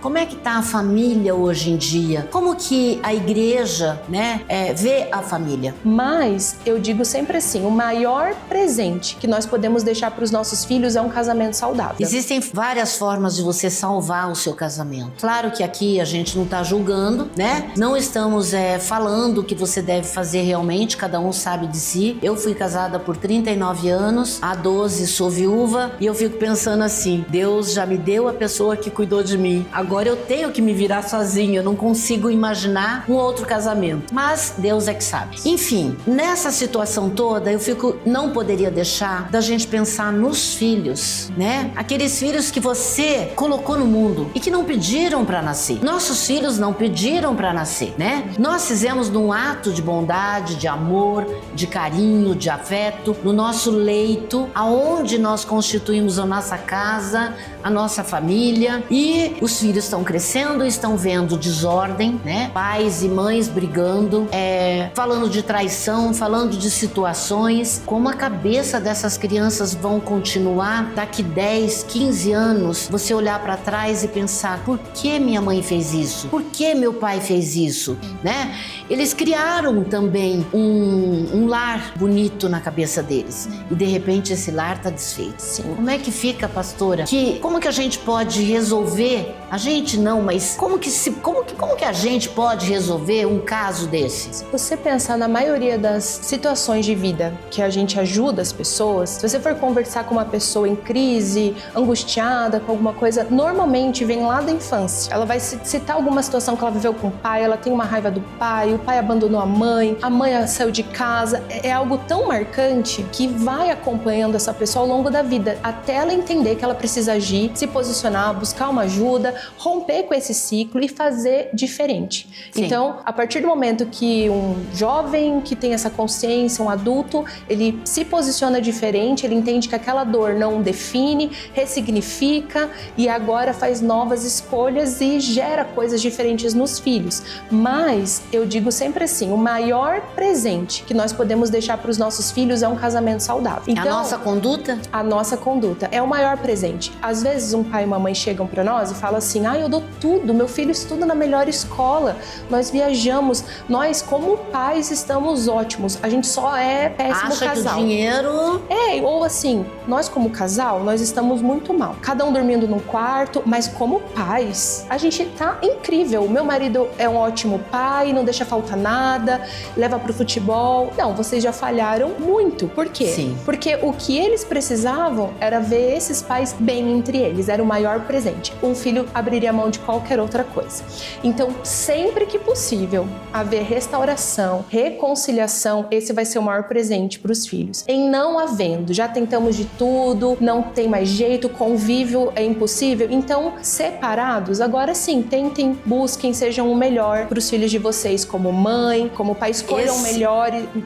Como é que está a família hoje em dia? Como que a igreja, vê a família? Mas eu digo sempre assim, o maior presente que nós podemos deixar para os nossos filhos é um casamento saudável. Existem várias formas de você salvar o seu casamento. Claro que aqui a gente não está julgando, né? Não estamos falando o que você deve fazer realmente, cada um sabe de si. Eu fui casada por 39 anos, há 12 sou viúva e eu fico pensando assim, Deus já me deu a pessoa que cuidou de mim. Agora eu tenho que me virar sozinha, eu não consigo imaginar um outro casamento. Mas Deus é que sabe. Enfim, nessa situação toda, não poderia deixar da gente pensar nos filhos, né? Aqueles filhos que você colocou no mundo e que não pediram para nascer. Nossos filhos não pediram para nascer, né? Nós fizemos num ato de bondade, de amor, de carinho, de afeto, no nosso leito, aonde nós constituímos a nossa casa, a nossa família, e os filhos estão crescendo, estão vendo desordem, né? Pais e mães brigando, falando de traição, falando de situações. Como a cabeça dessas crianças vão continuar daqui 10, 15 anos, você olhar para trás e pensar, por que minha mãe fez isso? Por que meu pai fez isso? Né? Eles criaram também um lar bonito na cabeça deles e de repente esse lar está desfeito. Sim. Como é que fica, pastora? Como que a gente pode resolver? A gente não, mas como que a gente pode resolver um caso desse? Se você pensar na maioria das situações de vida que a gente ajuda as pessoas, se você for conversar com uma pessoa em crise, angustiada com alguma coisa, normalmente vem lá da infância. Ela vai citar alguma situação que ela viveu com o pai, ela tem uma raiva do pai, o pai abandonou a mãe saiu de casa. É algo tão marcante que vai acompanhando essa pessoa ao longo da vida, até ela entender que ela precisa agir, se posicionar, buscar uma ajuda, romper com esse ciclo e fazer diferente. Sim. Então, a partir do momento que um jovem que tem essa consciência, um adulto, ele se posiciona diferente, ele entende que aquela dor não define, ressignifica e agora faz novas escolhas e gera coisas diferentes nos filhos. Mas eu digo sempre assim, o maior presente que nós podemos deixar para os nossos filhos é um casamento saudável. Então, a nossa conduta? A nossa conduta é o maior presente. Às vezes um pai e uma mãe chegam para nós e falam assim, eu dou tudo, meu filho estuda na melhor escola, nós viajamos, nós como pais estamos ótimos, a gente só é péssimo Acha casal. Que o dinheiro... ou assim, nós como casal, nós estamos muito mal. Cada um dormindo num quarto, mas como pais, a gente tá incrível. O meu marido é um ótimo pai, não deixa faltar nada, leva pro futebol. Não, vocês já falharam muito. Por quê? Sim. Porque o que eles precisavam era ver esses pais bem entre eles, era o maior presente. Um filho abriria mão de qualquer outra coisa. Então, sempre que possível, haver restauração, reconciliação, esse vai ser o maior presente para os filhos. Em não havendo, já tentamos de tudo, não tem mais jeito, convívio é impossível, então, separados, agora sim, tentem, busquem, sejam o melhor para os filhos de vocês, como mãe, como pai, escolham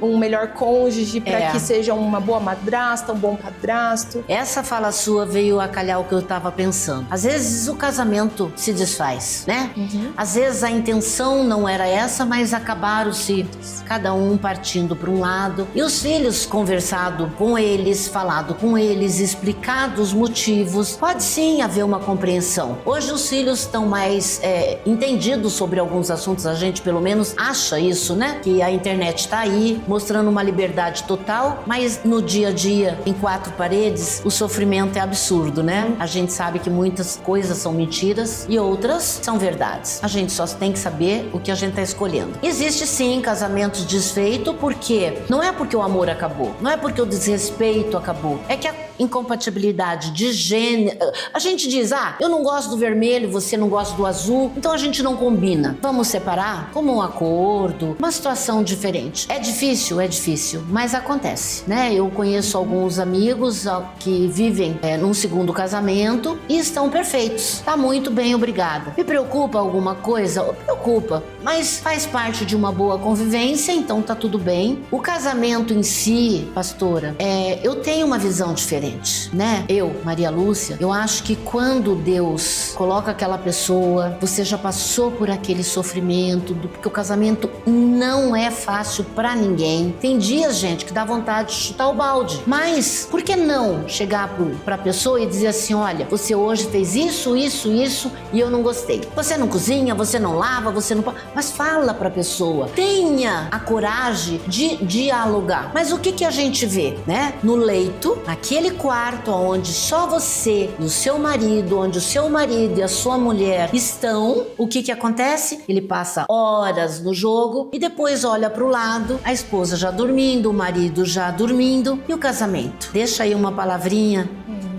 um melhor cônjuge para que seja uma boa madrasta, um bom padrasto. Essa fala sua veio a calhar o que eu estava pensando. Às vezes o casamento se desfaz, né? Às vezes a intenção não era essa, mas acabaram-se cada um partindo para um lado. E os filhos conversado com eles, falado com eles, explicado os motivos, pode sim haver uma compreensão. Hoje os filhos estão mais entendidos sobre alguns assuntos, a gente pelo menos acha isso, né? Que a internet está aí, mostrando uma liberdade total, mas no dia a dia, em quatro paredes, o sofrimento é absurdo, né? A gente sabe que muitas coisas são mentiras e outras são verdades. A gente só tem que saber o que a gente está escolhendo. Existe sim casamentos desfeitos, porque não é porque o amor acabou, não é porque o desrespeito acabou, é que a incompatibilidade de gênero, a gente diz, eu não gosto do vermelho, você não gosta do azul, então a gente não combina. Vamos separar? Como um acordo, uma situação diferente. É difícil, mas acontece, né? Eu conheço alguns amigos que vivem num segundo casamento e estão perfeitos. Tá muito bem, obrigada. Me preocupa alguma coisa? Preocupa, mas faz parte de uma boa convivência, então tá tudo bem. O casamento em si, pastora, eu tenho uma visão diferente. gente, né? Eu, Maria Lúcia, eu acho que quando Deus coloca aquela pessoa, você já passou por aquele sofrimento, porque o casamento não é fácil pra ninguém. Tem dias, gente, que dá vontade de chutar o balde. Mas por que não chegar pra pessoa e dizer assim, olha, você hoje fez isso e eu não gostei. Você não cozinha, você não lava, você não... Mas fala pra pessoa. Tenha a coragem de dialogar. Mas o que a gente vê, né? No leito, naquele quarto onde só você e o seu marido, onde o seu marido e a sua mulher estão, o que acontece? Ele passa horas no jogo e depois olha pro lado, a esposa já dormindo, o marido já dormindo e o casamento. Deixa aí uma palavrinha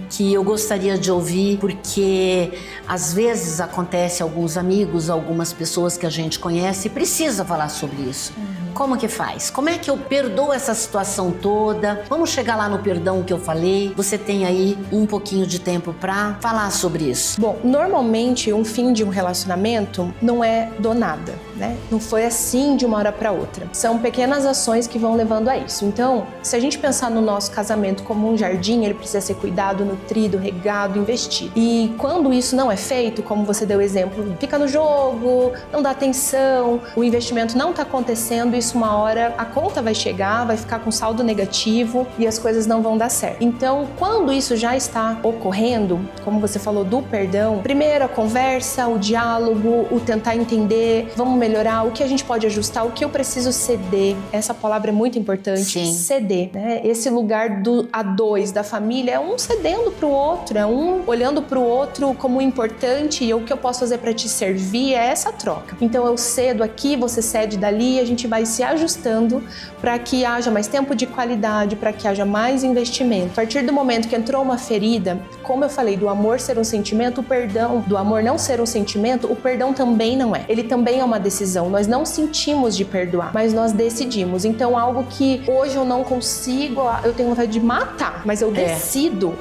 que eu gostaria de ouvir, porque às vezes acontece alguns amigos, algumas pessoas que a gente conhece e precisa falar sobre isso. Como que faz? Como é que eu perdoo essa situação toda? Vamos chegar lá no perdão que eu falei. Você tem aí um pouquinho de tempo pra falar sobre isso. Bom, normalmente um fim de um relacionamento não é do nada, né? Não foi assim de uma hora pra outra. São pequenas ações que vão levando a isso. Então, se a gente pensar no nosso casamento como um jardim, ele precisa ser cuidado, nutrido, regado, investido. E quando isso não é feito, como você deu exemplo, fica no jogo, não dá atenção, o investimento não tá acontecendo, isso uma hora a conta vai chegar, vai ficar com saldo negativo e as coisas não vão dar certo. Então, quando isso já está ocorrendo, como você falou do perdão, primeiro a conversa, o diálogo, o tentar entender, vamos melhorar, o que a gente pode ajustar, o que eu preciso ceder. Essa palavra é muito importante. Sim. Ceder, né? Esse lugar do a dois, da família, é um cedendo pro outro, é um olhando pro outro como importante e o que eu posso fazer para te servir é essa troca. Então eu cedo aqui, você cede dali, a gente vai se ajustando para que haja mais tempo de qualidade, para que haja mais investimento. A partir do momento que entrou uma ferida, como eu falei, do amor ser um sentimento, o perdão, do amor não ser um sentimento, o perdão também não é. Ele também é uma decisão. Nós não sentimos de perdoar, mas nós decidimos. Então, algo que hoje eu não consigo, eu tenho vontade de matar, mas eu decido.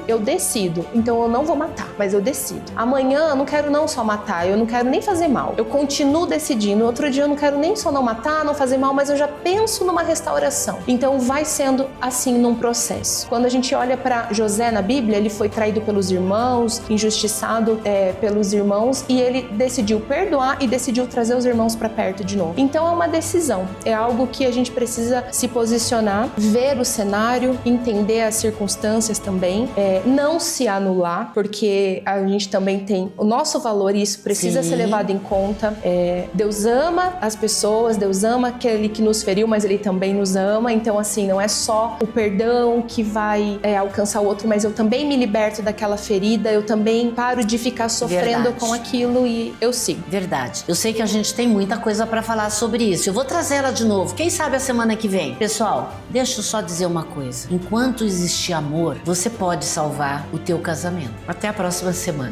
Então, eu não vou matar, mas eu decido. Amanhã, eu não quero não só matar, eu não quero nem fazer mal. Eu continuo decidindo. Outro dia, eu não quero nem só não matar, não fazer mal, mas eu já penso numa restauração. Então vai sendo assim num processo. Quando a gente olha para José na Bíblia, ele foi traído pelos irmãos, injustiçado pelos irmãos e ele decidiu perdoar e decidiu trazer os irmãos para perto de novo. Então é uma decisão, é algo que a gente precisa se posicionar, ver o cenário, entender as circunstâncias também, não se anular, porque a gente também tem o nosso valor e isso precisa ser levado em conta. Deus ama as pessoas, Deus ama aquele que nos feriu, mas ele também nos ama. Então, assim, não é só o perdão que vai alcançar o outro, mas eu também me liberto daquela ferida, eu também paro de ficar sofrendo com aquilo e eu sigo. Verdade. Eu sei que a gente tem muita coisa pra falar sobre isso. Eu vou trazer ela de novo. Quem sabe a semana que vem? Pessoal, deixa eu só dizer uma coisa. Enquanto existir amor, você pode salvar o teu casamento. Até a próxima semana.